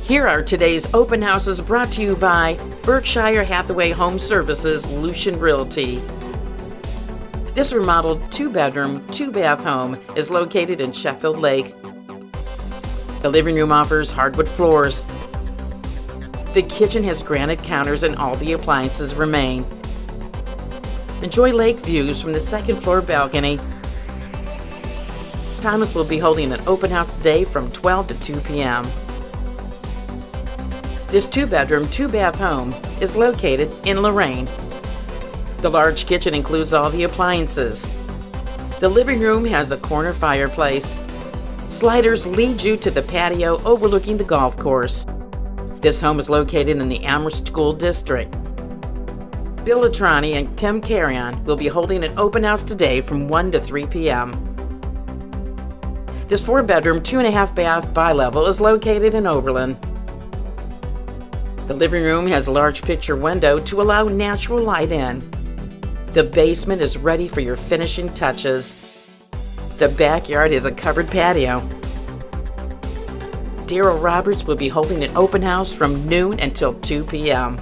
Here are today's open houses brought to you by Berkshire Hathaway Home Services, Lucien Realty. This remodeled 2-bedroom, 2-bath home is located in Sheffield Lake. The living room offers hardwood floors. The kitchen has granite counters and all the appliances remain. Enjoy lake views from the second floor balcony. Thomas will be holding an open house today from 12 to 2 p.m. This 2-bedroom, 2-bath home is located in Lorraine. The large kitchen includes all the appliances. The living room has a corner fireplace. Sliders lead you to the patio overlooking the golf course. This home is located in the Amherst School District. Bill Latrani and Tim Carrion will be holding an open house today from 1 to 3 p.m. This 4-bedroom, 2.5-bath bi-level is located in Oberlin. The living room has a large picture window to allow natural light in. The basement is ready for your finishing touches. The backyard is a covered patio. Daryl Roberts will be holding an open house from noon until 2 p.m.